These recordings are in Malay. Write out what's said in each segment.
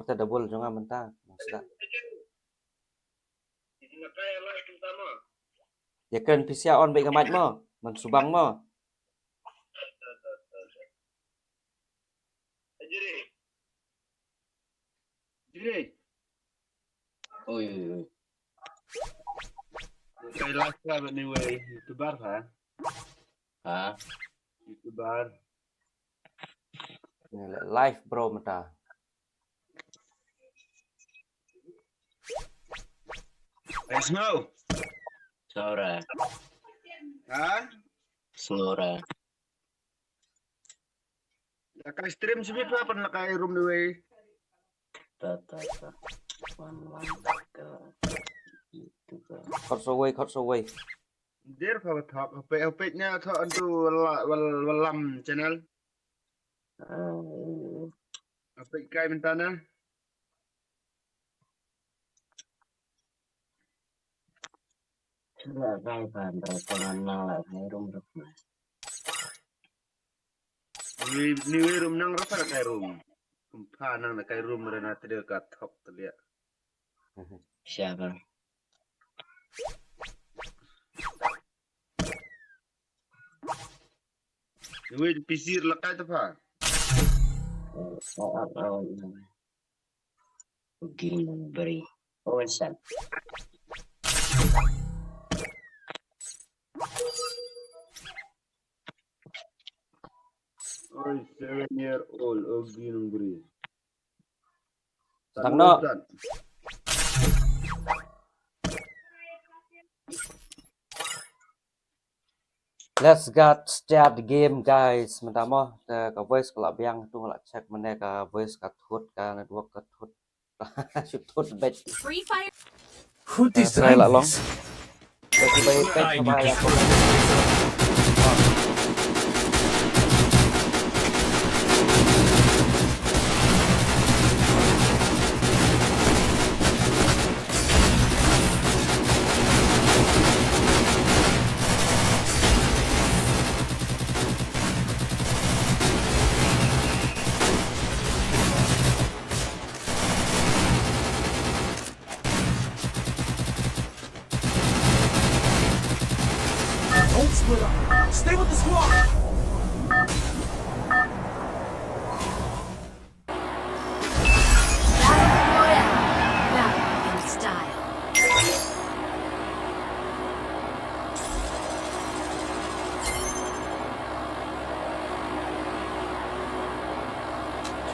kita double jangan mentah. Maksudnya. Ya kan PC on baik gamat mo. Mansubang mo. Jadi. Oi. Kay last time anyway, YouTuber ha? Ha? YouTuber. Live bro mentah. Hey, Snow. Sora. Ha? Snora. Naka-stream si Bipa pa naka-room ni way. Tata. Wan ka. Itu ka. Cut away. There pa top. Hapit niya to antu walam channel. Hapit kay mentana. Sudah kaya kan restoran lah kay room rok na. Ni room nang rasa kay room. Kumpa nang kay room rena tede ka top telia. Siapa? Ni way pisir lakay to pa. Oh. Begini beri. Owensan. Oy, 7-year-old Ogi Nungguri. Sedang no. Let's get start the game guys. Mentah mo ke voice kalau biang tu kalau check mana ke voice kat hood ke network kat hood. Shoot hood bet. Free Fire. Who designed lah long. this? Bagi baik bet I sama need ya. Don't split up. Stay with the squad. Battle Royale. Battle in style.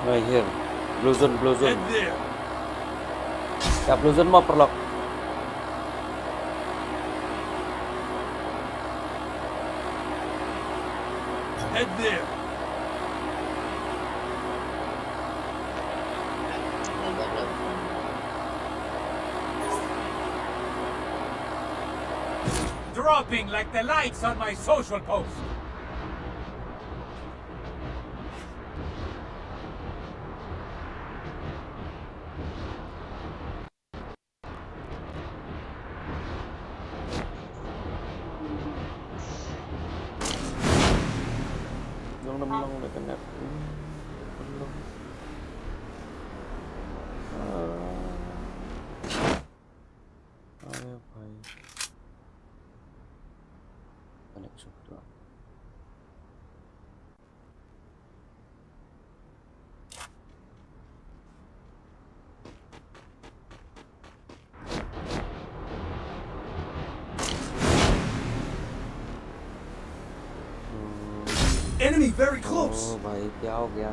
Right here. Blue zone. Head there. Ya blue zone mo perlock. Head there. Dropping like the lights on my social post. Long nak kena. Ayo bhai. Connection tu. Enemy very close. Oh भाई क्या हो गया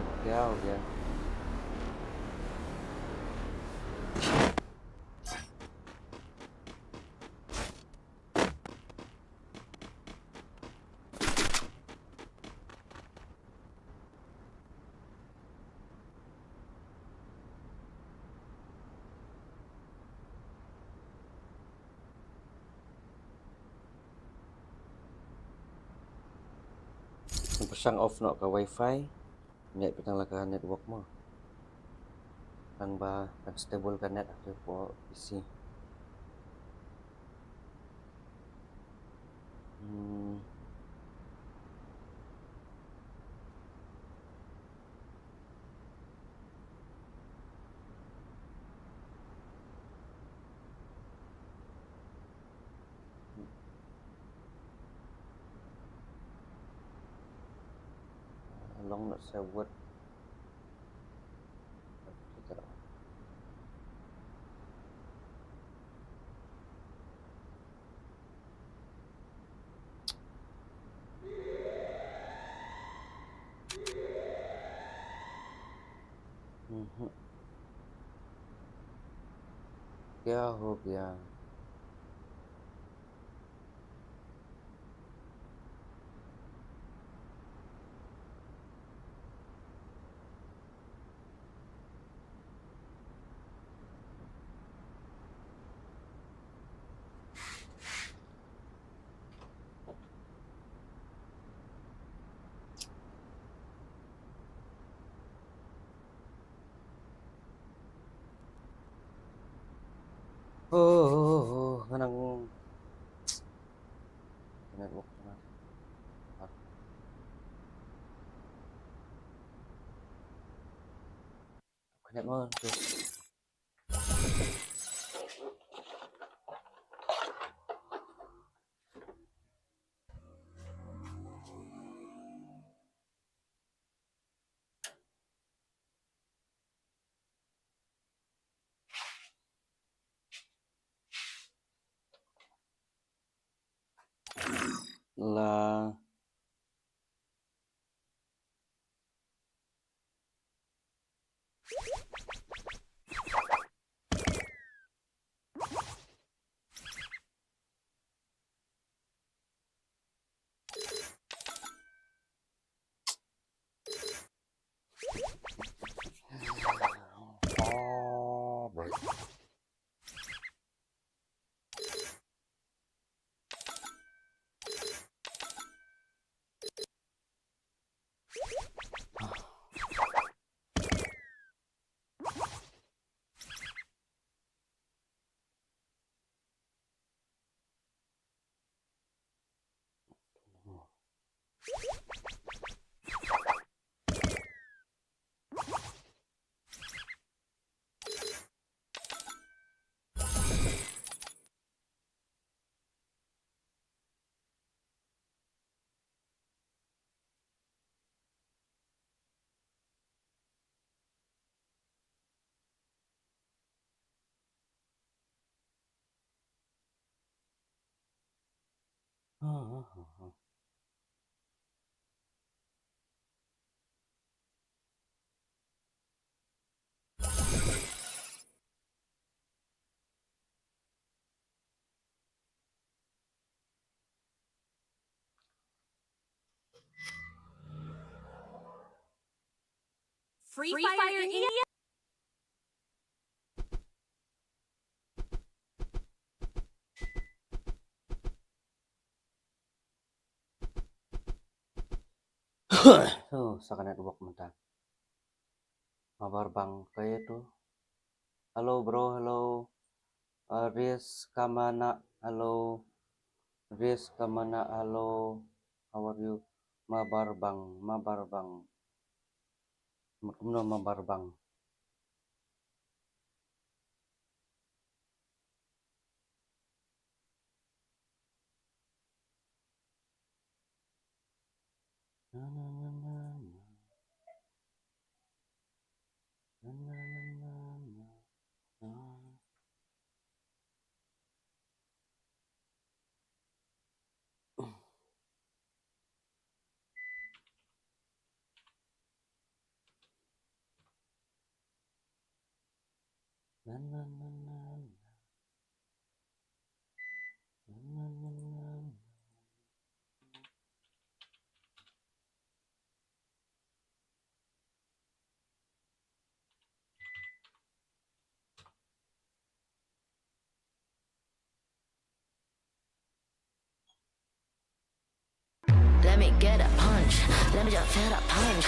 pasang off nak ke wifi net petang lah ke network mo ang ba unstable ka net after po PC long nak saya buat kita क्या हो गया oh nang network na kanya mo là bro. Free Fire India? Saka network mentah mabar bang kayak tuh halo bro halo Riz Kamana halo Riz Kamana halo how are you mabar bang kumno mabar bang na na na na na na na na na na na na na na na na Let me get a punch. Let me just feel a punch.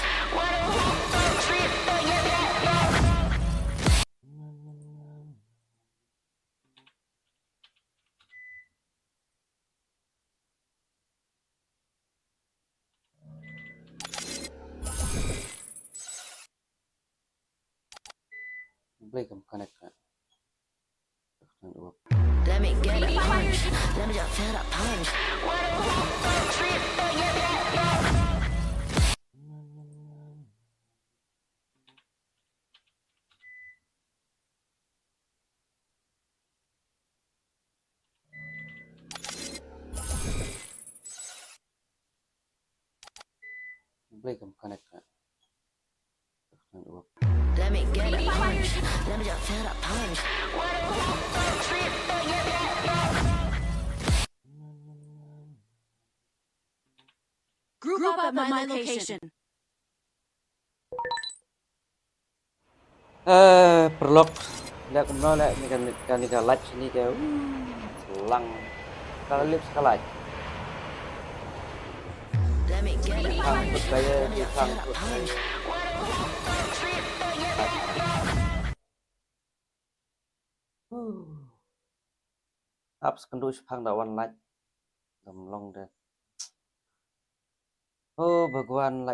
play kam connect ka Let me get a punch. Let me just feel a punch. play cầm connect kan. Let me get a punch. Let me just feel a punch. Group up at my location. Perlok lihat kemana lihat ni kan latch ni ke selang kalau lips kalaj Let me get a punch. sangkut saya Let me di just feel a sangkut saya punch. apps kendus phang da one latch cầm long deh oh Bhagwan